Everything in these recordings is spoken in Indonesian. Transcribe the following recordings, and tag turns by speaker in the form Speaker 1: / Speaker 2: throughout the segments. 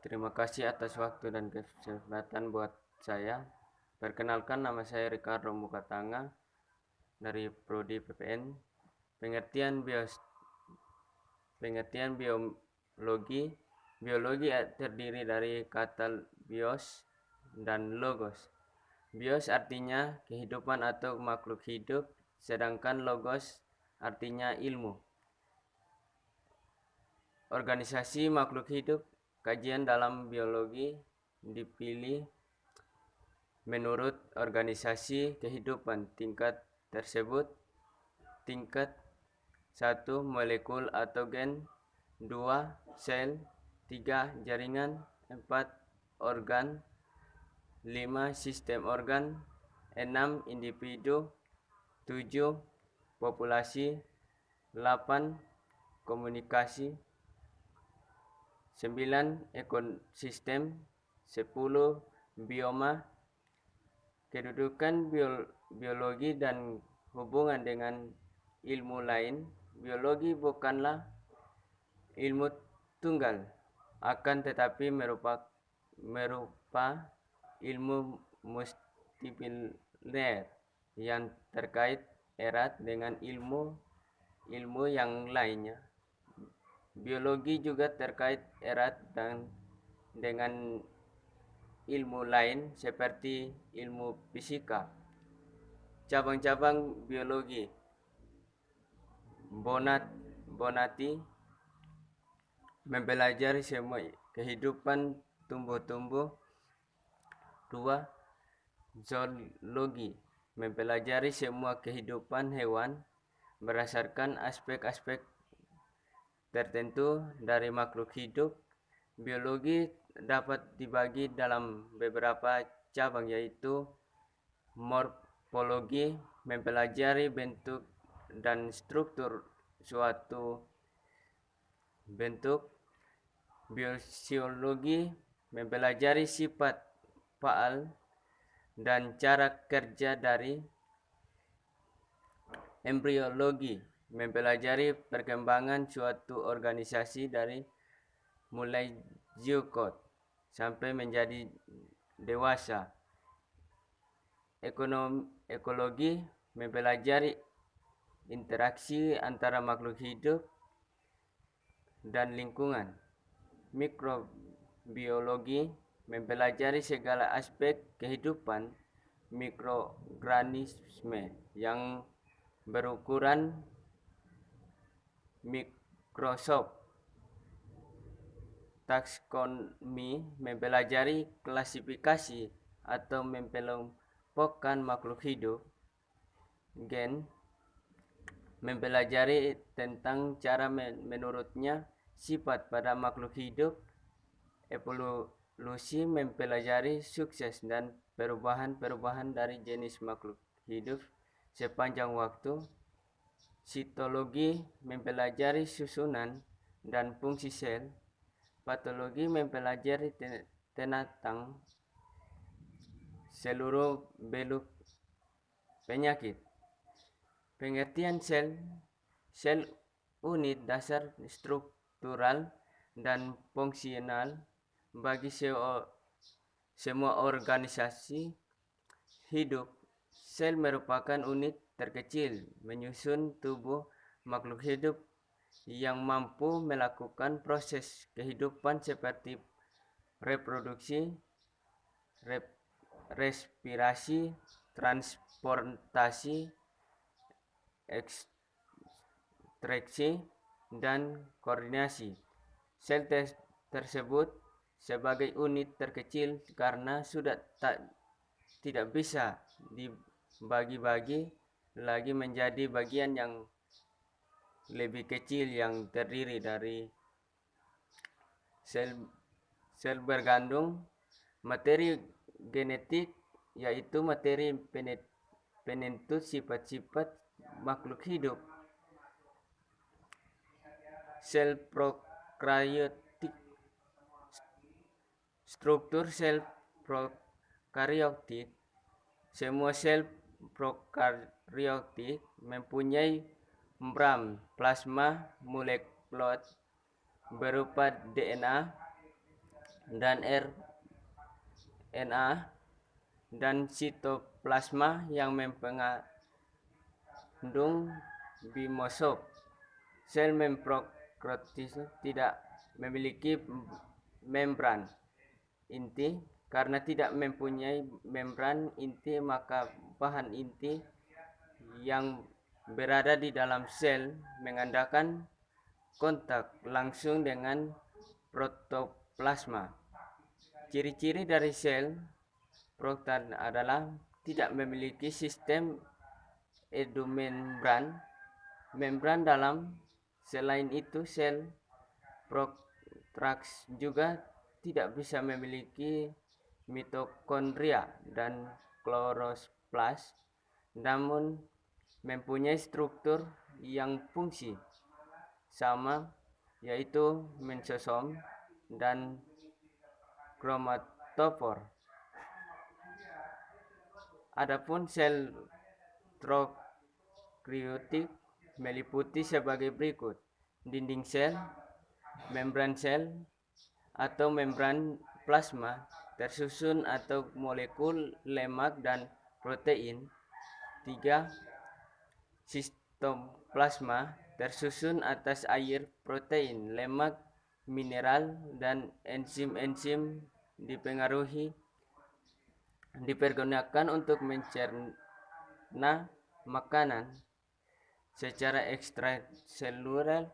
Speaker 1: Terima kasih atas waktu dan kesempatan buat saya. Perkenalkan, nama saya Ricardo Mukatanga dari Prodi PPN. Pengertian biologi. Biologi terdiri dari kata bios dan logos. Bios artinya kehidupan atau makhluk hidup, sedangkan logos artinya ilmu. Organisasi makhluk hidup. Kajian dalam biologi dipilih menurut organisasi kehidupan tingkat tersebut. Tingkat 1. Molekul atau gen, 2. Sel, 3. Jaringan, 4. Organ, 5. Sistem organ, 6. Individu, 7. Populasi, 8. Komunikasi, 9. Ekosistem, 10. Bioma. Kedudukan biologi dan hubungan dengan ilmu lain. Biologi bukanlah ilmu tunggal, akan tetapi merupa ilmu multidisipliner yang terkait erat dengan ilmu yang lainnya. Biologi juga terkait erat dengan ilmu lain seperti ilmu fisika. Cabang-cabang biologi: bonati mempelajari semua kehidupan tumbuh-tumbuh. 2. Zoologi mempelajari semua kehidupan hewan berdasarkan aspek-aspek tertentu dari makhluk hidup. Biologi dapat dibagi dalam beberapa cabang, yaitu morfologi mempelajari bentuk dan struktur suatu bentuk. Fisiologi mempelajari sifat faal dan cara kerja dari. Embriologi mempelajari perkembangan suatu organisasi dari mulai zoogot sampai menjadi dewasa. Ekologi mempelajari interaksi antara makhluk hidup dan lingkungan. Mikrobiologi mempelajari segala aspek kehidupan mikroorganisme yang berukuran mikroskop. Taksonomi mempelajari klasifikasi atau mengelompokkan makhluk hidup. Gen mempelajari tentang cara menurutnya sifat pada makhluk hidup. Evolusi mempelajari sukses dan perubahan-perubahan dari jenis makhluk hidup sepanjang waktu. Sitologi mempelajari susunan dan fungsi sel. Patologi mempelajari tentang seluruh bentuk penyakit. Pengertian sel. Sel unit dasar struktural dan fungsional bagi semua organisasi hidup. Sel merupakan unit terkecil menyusun tubuh makhluk hidup yang mampu melakukan proses kehidupan seperti reproduksi, respirasi, transportasi, ekstraksi, dan koordinasi. Sel tersebut sebagai unit terkecil karena sudah tidak bisa dibagi-bagi lagi menjadi bagian yang lebih kecil yang terdiri dari sel berkandung materi genetik, yaitu materi penentu sifat-sifat makhluk hidup. Sel prokaryotik. Struktur sel prokaryotik. Semua sel prokaryotik mempunyai membran plasma molekular berupa DNA dan RNA dan sitoplasma yang mengandung bimosop. Sel memprokariot tidak memiliki membran inti. Karena tidak mempunyai membran inti, maka bahan inti yang berada di dalam sel mengadakan kontak langsung dengan protoplasma. Ciri-ciri dari sel prokaryotik adalah tidak memiliki sistem endomembran membran dalam. Selain itu, sel prokaryotik juga tidak bisa memiliki mitokondria dan kloroplas, namun mempunyai struktur yang fungsi sama, yaitu mensosom dan kromatofor. Adapun sel prokaryotik meliputi sebagai berikut: dinding sel, membran sel atau membran plasma tersusun atau molekul lemak dan protein. 3. Sitoplasma tersusun atas air, protein, lemak, mineral, dan enzim-enzim dipergunakan untuk mencerna makanan secara ekstraseluler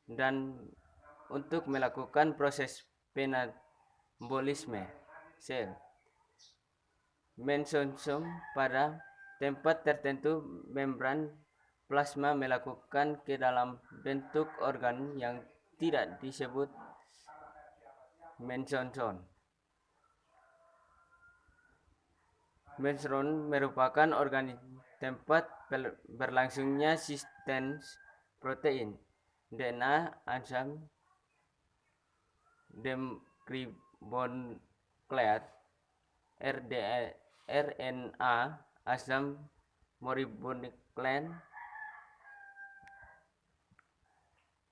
Speaker 1: dan untuk melakukan proses metabolisme sel. Mensosom pada tempat tertentu membran plasma melakukan ke dalam bentuk organ yang tidak disebut mensosom. Mensosom merupakan organ tempat berlangsungnya sintesis protein, DNA, enzim deoksiribonukleat, RNA, asam ribonukleat.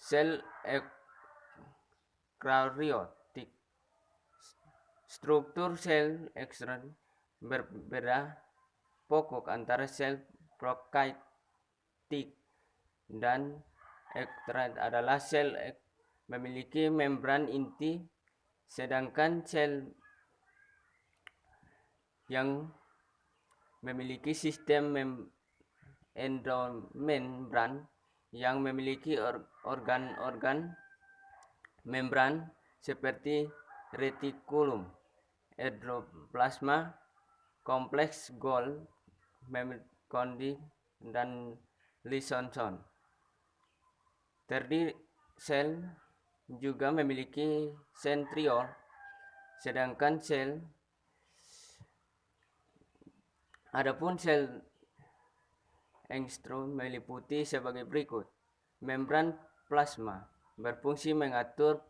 Speaker 1: Sel eukaryotik. Struktur sel eukaryotik berbeda pokok antara sel prokaryotik dan eukaryotik adalah sel memiliki membran inti, sedangkan sel yang memiliki sistem endomembran yang memiliki organ-organ membran seperti retikulum, endoplasma, kompleks Golgi, mitokondria, dan lisosom. Terdiri sel juga memiliki sentriol, sedangkan adapun sel endostom meliputi sebagai berikut: membran plasma berfungsi mengatur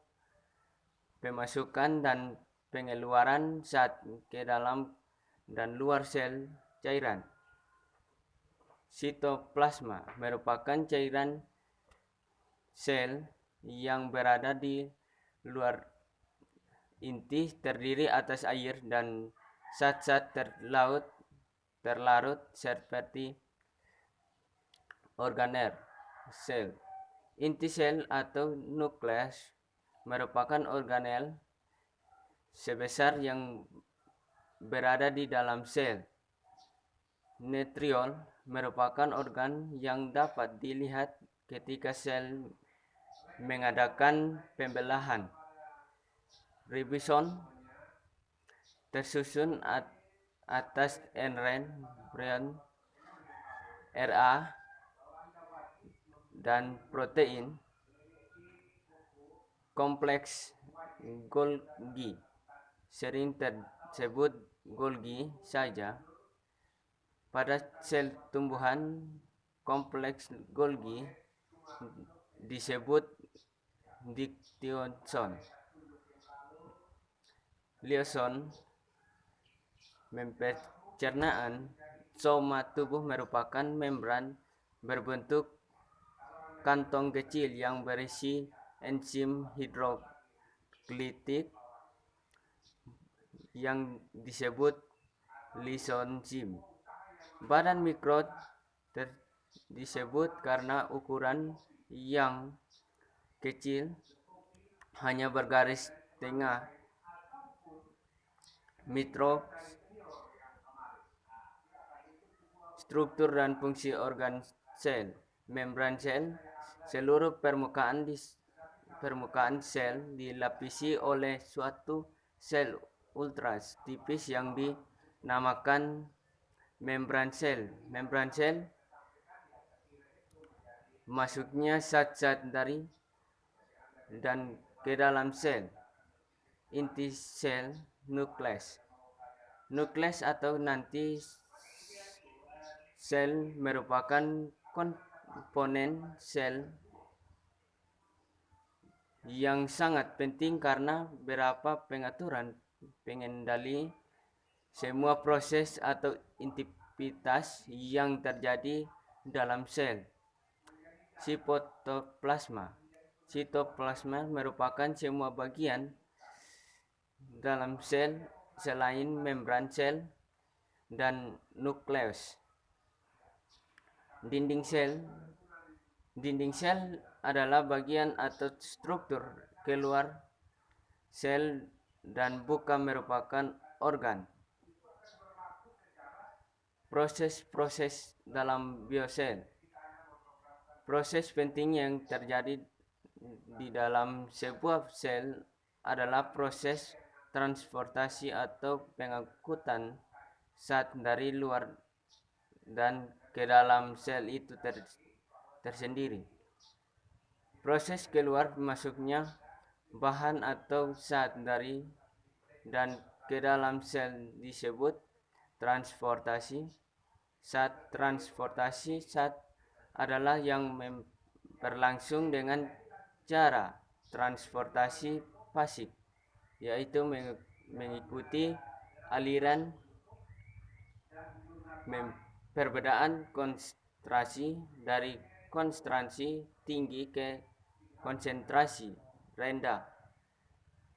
Speaker 1: pemasukan dan pengeluaran zat ke dalam dan luar sel cairan. Sitoplasma merupakan cairan sel yang berada di luar inti, terdiri atas air dan zat-zat terlarut seperti organel. Sel inti sel atau nukleus merupakan organel sebesar yang berada di dalam sel. Neutriol merupakan organ yang dapat dilihat ketika sel mengadakan pembelahan. Ribosom tersusun atas RNA, RNA, dan protein. Kompleks Golgi sering tersebut Golgi saja. Pada sel tumbuhan, kompleks Golgi disebut diktionson. Liaison pencernaan soma tubuh merupakan membran berbentuk kantong kecil yang berisi enzim hidrolitik yang disebut lysosome. Badan mikro disebut karena ukuran yang kecil, hanya bergaris tengah. Mikro struktur dan fungsi organ sel. Membran sel. Seluruh permukaan sel dilapisi oleh suatu sel ultra tipis yang dinamakan membran sel. Membran sel masuknya zat-zat dari dan ke dalam sel. Inti sel nukleus. Nukleus atau nanti sel merupakan komponen sel yang sangat penting karena beberapa pengaturan pengendali semua proses atau aktivitas yang terjadi dalam sel. Sitoplasma. Sitoplasma merupakan semua bagian dalam sel selain membran sel dan nukleus. Dinding sel. Dinding sel adalah bagian atau struktur keluar sel dan bukan merupakan organ. Proses-proses dalam biosel. Proses penting yang terjadi di dalam sebuah sel adalah proses transportasi atau pengangkutan zat dari luar dan ke dalam sel itu tersendiri. Proses keluar masuknya bahan atau zat dari dan ke dalam sel disebut transportasi. Transportasi zat adalah yang berlangsung dengan cara transportasi pasif, yaitu mengikuti aliran perbedaan konsentrasi dari konsentrasi tinggi ke konsentrasi rendah.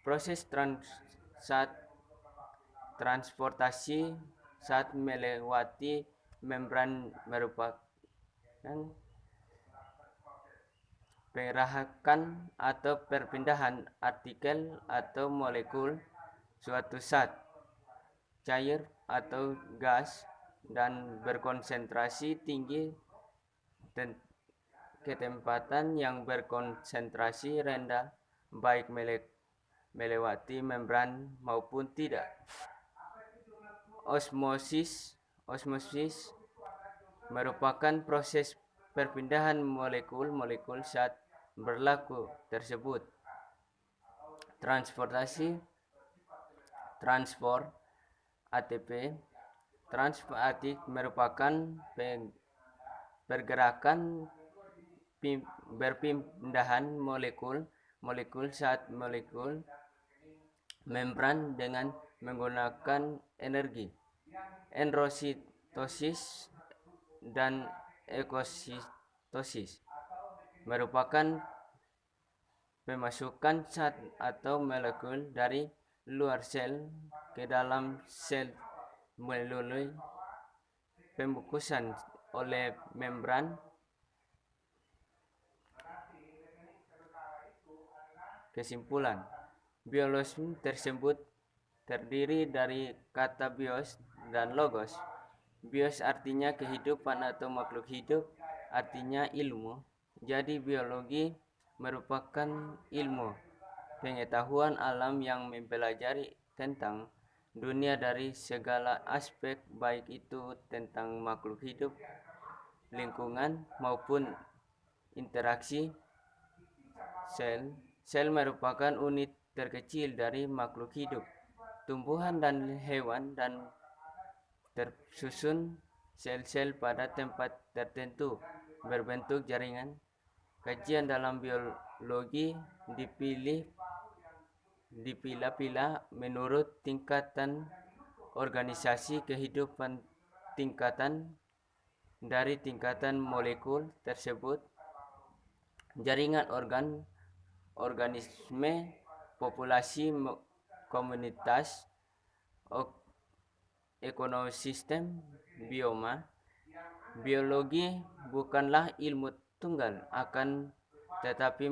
Speaker 1: Proses transportasi saat melewati membran merupakan pergerakan atau perpindahan partikel atau molekul suatu zat, cair atau gas, dan berkonsentrasi tinggi ke tempatan yang berkonsentrasi rendah, baik melewati membran maupun tidak. Osmosis merupakan proses perpindahan molekul-molekul zat berlaku tersebut. Transport ATP. Transport merupakan pergerakan berpindahan molekul zat molekul membran dengan menggunakan energi. Endocytosis dan ekositosis merupakan pemasukan zat atau molekul dari luar sel ke dalam sel melalui pembungkusan oleh membran. Kesimpulan, biologi tersebut terdiri dari kata bios dan logos. Bios artinya kehidupan atau makhluk hidup, artinya ilmu. Jadi biologi merupakan ilmu pengetahuan alam yang mempelajari tentang dunia dari segala aspek, baik itu tentang makhluk hidup, lingkungan, maupun interaksi sel. Sel merupakan unit terkecil dari makhluk hidup, tumbuhan dan hewan, dan tersusun sel-sel pada tempat tertentu berbentuk jaringan. Kajian dalam biologi dipilah-pilah menurut tingkatan organisasi kehidupan. Dari tingkatan molekul tersebut, jaringan organisme, populasi, komunitas, ekosistem bioma. Biologi bukanlah ilmu tunggal, akan tetapi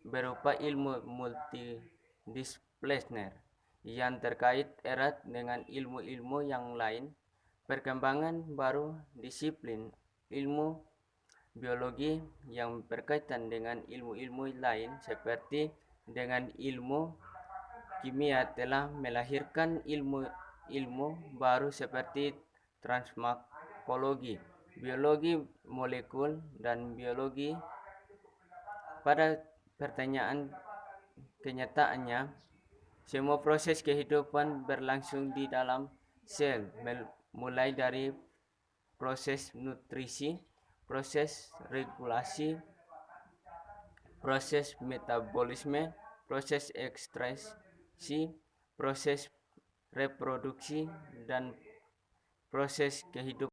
Speaker 1: berupa ilmu multidisipliner yang terkait erat dengan ilmu-ilmu yang lain. Perkembangan baru disiplin ilmu biologi yang berkaitan dengan ilmu-ilmu lain seperti dengan ilmu kimia telah melahirkan ilmu baru seperti transmakologi, biologi molekul, dan biologi. Pada kenyataannya, semua proses kehidupan berlangsung di dalam sel, mulai dari proses nutrisi, proses regulasi, proses metabolisme, proses ekstraksi, proses reproduksi, dan proses kehidupan